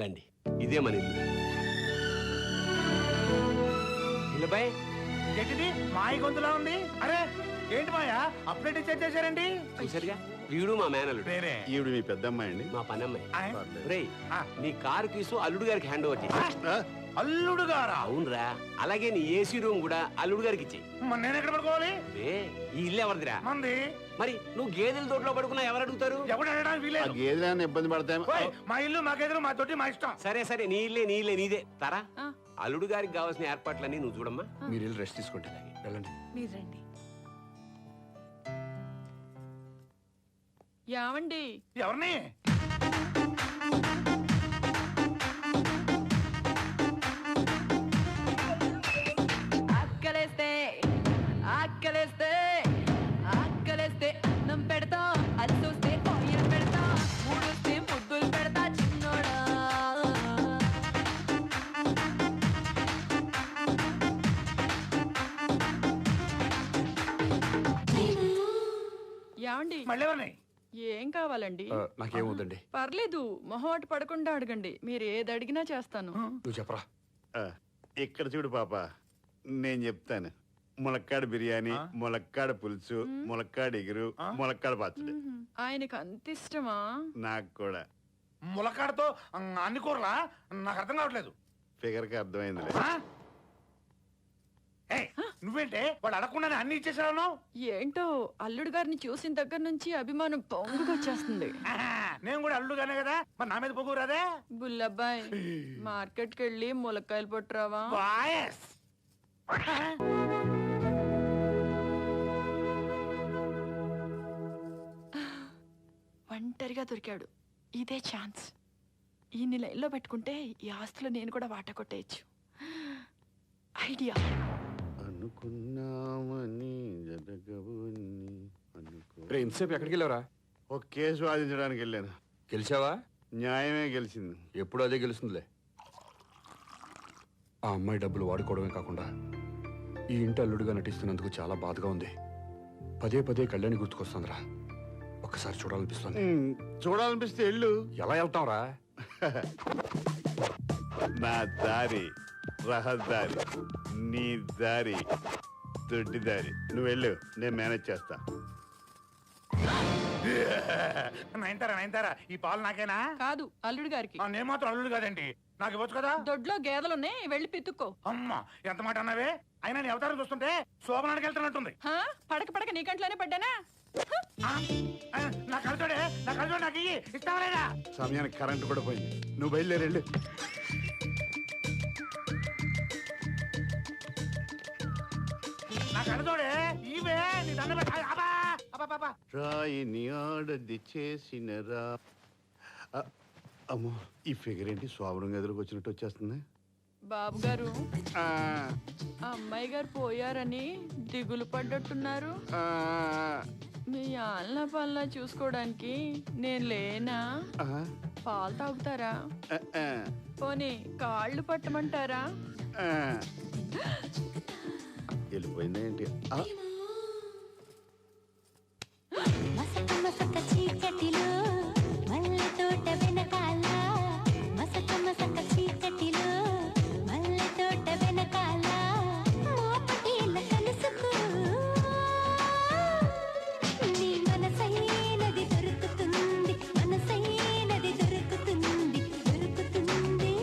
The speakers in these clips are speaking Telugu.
రండి, ఇదే మన ఇల్లు. ఇల్లుబాయ్ ఏంటిది మాయ గొంతులా ఉంది? అరే ఏంటి మాయా అప్పుడే డిసైడ్ చేశారండి? చూసారుగా, వీడు మా మేనల్లుడు. వేరే ఈవిడ మీ పెద్దమ్మాయి అండి. మా పనమ్మాయి. ఆయ్. రేయ్, నీ కారు కీసు అల్లుడు గారికి హ్యాండ్ ఓవర్ చేయి. అల్లుడు గారా? అవునరా, అలాగే నీ ఏసీ రూమ్ కూడా అల్లుడు గారికి ఇచ్చేయి. మరి నేను ఎక్కడ పడుకోవాలి? ఈ ఇల్లు ఎవరిదిరా? మంది. మరి నువ్వు గేదెల తోటలో పడుకున్నా ఎవరు అడుగుతారు? ఎవడు అడగడానికి ఆ వీలేదు. గేదెలు ఏమైనా ఇబ్బంది పడతాయి? ఓయ్, మా ఇల్లు మా గేదెలు మా తోటి మా ఇష్టం. సరే సరే, నీ ఇల్లే నీదే. తారా, అల్లుడు గారికి కావాల్సిన ఏర్పాట్లన్నీ నువ్వు చూడమ్మా. మీరు వెళ్ళి రెస్ట్ తీసుకోండి, వెళ్ళండి. మీరు రండి. యావండి, ఎవరిని? ఆకలేస్తే ఆకలేస్తే ఆకలేస్తే అన్నం పెడతా, అది చూస్తే పొయ్యం పెడతా, మూడొస్తే ముద్దులు పెడతా చిన్నోడా. యావండి, మళ్ళీ ఎవరిని? ఏం కావాలండి? నాకేమవుతుంది? పర్లేదు, మొహమాట పడకుండా అడగండి, మీరు ఏది అడిగినా చేస్తాను. నువ్వు చెప్పరా. ఇక్కడ చూడు పాప, నేను చెప్తాను. ములక్కాడ బిర్యానీ, ములక్కాడ పులుసు, ములక్కాడ ఎగురు, ములక్కాడ పచ్చడి. ఆయనకు అంత ఇష్టమా? నాకు కూడా. ములక్కాడతో అన్ని కూరలా? నాకు అర్థం కావట్లేదు. ఫిగర్ కి అర్థమైందిలే. నువ్వేంటే వాడు అడగకుండానే అన్ని ఇచ్చేసాను? ఏంటో అల్లుడు గారిని చూసిన దగ్గర నుంచి అభిమానం పొంగుగా వచ్చేస్తుంది. నేను కూడా అల్లుడుగానే కదా, మరి నా మీద పొగురాదే? బుల్లబ్బాయ్, మార్కెట్కి వెళ్ళి ములక్కాయలు పట్టురావా? వాయస్. ఒంటరిగా దొరికాడు, ఇదే ఛాన్స్. ఈ లైన్లో పెట్టుకుంటే ఈ ఆస్తులు నేను కూడా వాట కొట్టేయచ్చు. ఐడియా. అనుకున్నామని జరగవుని అనుకో. ఇంతసేపు ఎక్కడికి వెళ్ళావరా? ఒక కేసు వాదించడానికి వెళ్ళాను. గెలిచావా? న్యాయమే గెలిచింది. ఎప్పుడు అదే గెలుస్తుందిలే. ఆ అమ్మాయి డబ్బులు వాడుకోవడమే కాకుండా ఈ ఇంటి అల్లుడుగా నటిస్తున్నందుకు చాలా బాధగా ఉంది. పదే పదే కళ్యాణి గుర్తుకొస్తుందిరా. ఒక్కసారి చూడాలనిపిస్తుంది. చూడాలనిపిస్తే వెళ్ళు. ఎలా వెళ్తాంరా? నా దారి రహదారి, నీ దారి దొడ్డి దారి. నువ్వు వెళ్ళు, నేను మేనేజ్ చేస్తా. నైన్తారా ఈ పాలు నాకేనా? కాదు, అల్లుడు గారికి. నేను మాత్రం అల్లుడు కాదండి, నాకు ఇవ్వచ్చు కదా. దొడ్లో గేదెలున్నాయి, వెళ్ళి పితుక్కో. అమ్మా ఎంత మాట అన్నావే? అయినా నీ అవతారం చూస్తుంటే శోభనానికి వెళ్తున్నట్టుంది. పడక పడక నీ కంట్లోనే పడ్డానా? నా కలుతోడే నాకు ఇయ్యి, ఇస్తావా లేదా? సమయానికి కరెంట్ కూడా పోయింది. నువ్వు బయలుదేరి వెళ్ళు. నా కలుతోడే ఇవే నీ దండ రాయిని ఆడది చేసిన రా. అమ్మో, ఈ ఫిగర్ ఏంటి శోభనం గదిలోకి వచ్చినట్టు వచ్చేస్తుంది? బాబు గారు, అమ్మాయి గారు పోయారని దిగులు పడ్డట్టున్నారు. మీ ఆళ్ళ పనుల చూసుకోవడానికి నేను లేనా? పాలు తాగుతారా? పోనీ కాళ్ళు పట్టమంటారా? వెళ్ళిపోయిందా ఏంటి? మసక మసక చీకటిలో మల్లె తోట వెనకాల, మసక మసక చీకటిలో మల్లె తోట వెనకాల, మోపటీల కలుసుకో, నీ మనసైనది దొరుకుతుంది, మనసైనది దొరుకుతుంది, దొరుకుతుంది.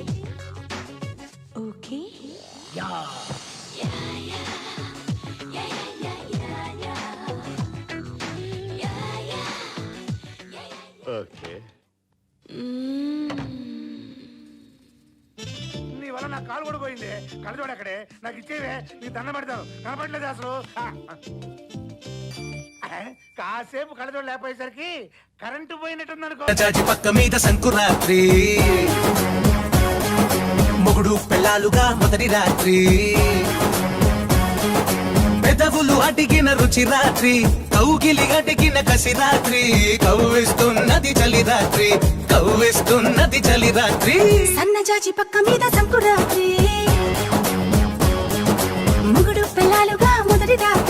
ఓకే. ఓకే. నీ వల్ల నా కాలు కూడా పోయింది. కళ్ళజోడు అక్కడే, నాకు ఇచ్చేవే, నీ దండ పడతాను. కనపడలేదు అసలు. కాసేపు కళ్ళజోడు లేకపోయేసరికి కరెంటు పోయినట్టుంది అనుకో. పక్క మీద సంకురాత్రి, మొగుడు పెళ్ళాలుగా మొదటి రాత్రి, పెదవులు అడిగిన రుచి రాత్రి, కౌగిలి అడిగిన కసి రాత్రి, కవ్విస్తున్నది చలి రాత్రి, కవ్విస్తున్నది చలి రాత్రి. సన్నజాజి పక్క మీద సంకురాత్రి, మొగుడు పెళ్ళాలుగా మొదటి రాత్రి.